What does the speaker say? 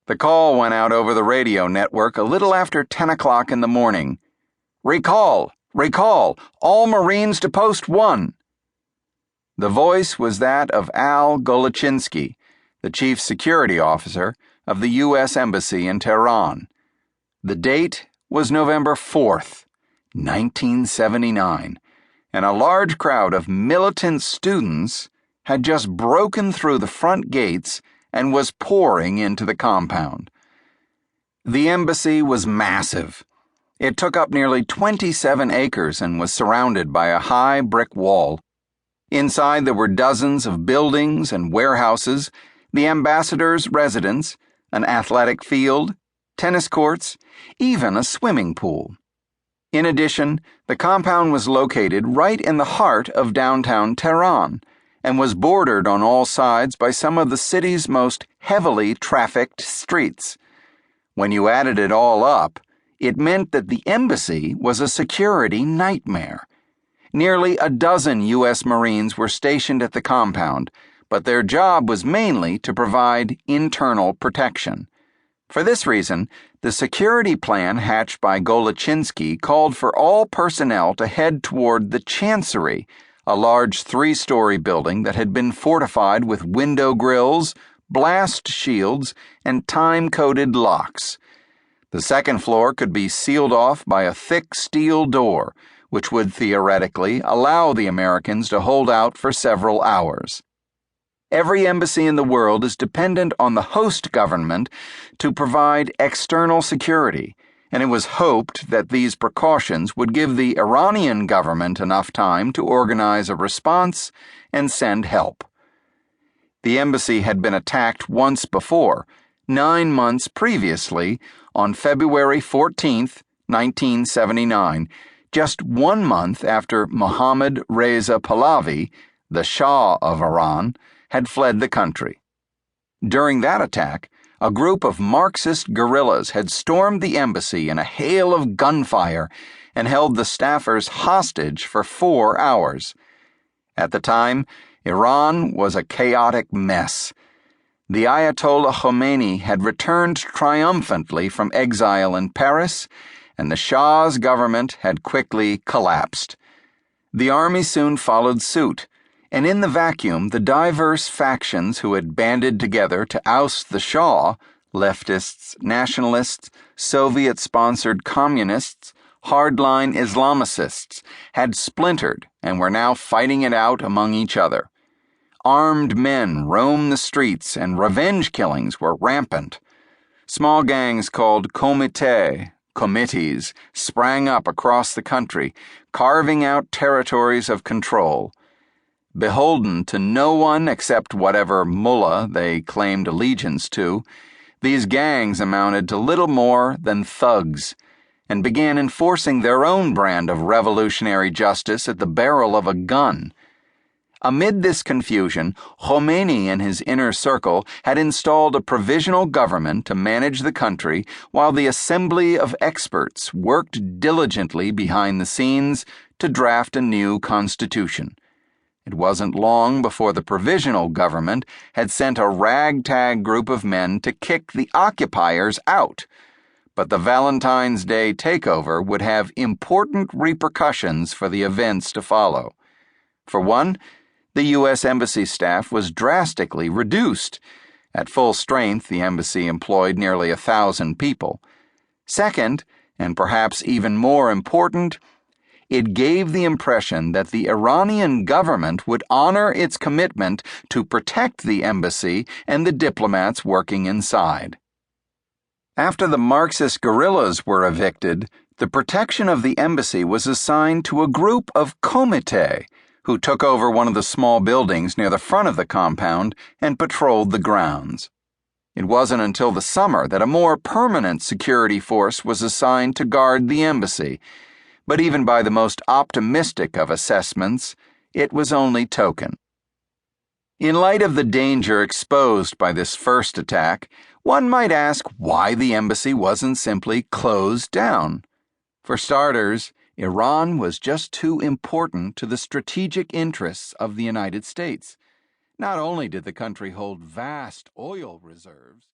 The call went out over the radio network a little after 10 o'clock in the morning. "Recall! Recall! All Marines to Post 1!" The voice was that of Al Golochinsky, the chief security officer of the U.S. Embassy in Tehran. The date was November 4th, 1979, and a large crowd of militant students had just broken through the front gates and was pouring into the compound. The embassy was massive. It took up nearly 27 acres and was surrounded by a high brick wall. Inside there were dozens of buildings and warehouses, the ambassador's residence, an athletic field, tennis courts, even a swimming pool. In addition, the compound was located right in the heart of downtown Tehran and was bordered on all sides by some of the city's most heavily trafficked streets. When you added it all up, it meant that the embassy was a security nightmare. Nearly a dozen U.S. Marines were stationed at the compound, but their job was mainly to provide internal protection. For this reason, the security plan hatched by Golochinsky called for all personnel to head toward the Chancery, a large 3-story building that had been fortified with window grills, blast shields, and time-coded locks. The second floor could be sealed off by a thick steel door, which would theoretically allow the Americans to hold out for several hours. Every embassy in the world is dependent on the host government to provide external security, and it was hoped that these precautions would give the Iranian government enough time to organize a response and send help. The embassy had been attacked once before, 9 months previously, on February 14, 1979, just 1 month after Mohammad Reza Pahlavi, the Shah of Iran, had fled the country. During that attack, a group of Marxist guerrillas had stormed the embassy in a hail of gunfire and held the staffers hostage for 4 hours. At the time, Iran was a chaotic mess. The Ayatollah Khomeini had returned triumphantly from exile in Paris, and the Shah's government had quickly collapsed. The army soon followed suit, and in the vacuum, the diverse factions who had banded together to oust the Shah, leftists, nationalists, Soviet-sponsored communists, hardline Islamicists, had splintered and were now fighting it out among each other. Armed men roamed the streets and revenge killings were rampant. Small gangs called committees, sprang up across the country, carving out territories of control. Beholden to no one except whatever mullah they claimed allegiance to, these gangs amounted to little more than thugs, and began enforcing their own brand of revolutionary justice at the barrel of a gun. Amid this confusion, Khomeini and his inner circle had installed a provisional government to manage the country while the assembly of experts worked diligently behind the scenes to draft a new constitution. It wasn't long before the provisional government had sent a ragtag group of men to kick the occupiers out, but the Valentine's Day takeover would have important repercussions for the events to follow. For one, the U.S. Embassy staff was drastically reduced. At full strength, the embassy employed nearly 1,000 people. Second, and perhaps even more important, it gave the impression that the Iranian government would honor its commitment to protect the embassy and the diplomats working inside. After the Marxist guerrillas were evicted, the protection of the embassy was assigned to a group of committee who took over one of the small buildings near the front of the compound and patrolled the grounds. It wasn't until the summer that a more permanent security force was assigned to guard the embassy, but even by the most optimistic of assessments, it was only token. In light of the danger exposed by this first attack, one might ask why the embassy wasn't simply closed down. For starters, Iran was just too important to the strategic interests of the United States. Not only did the country hold vast oil reserves,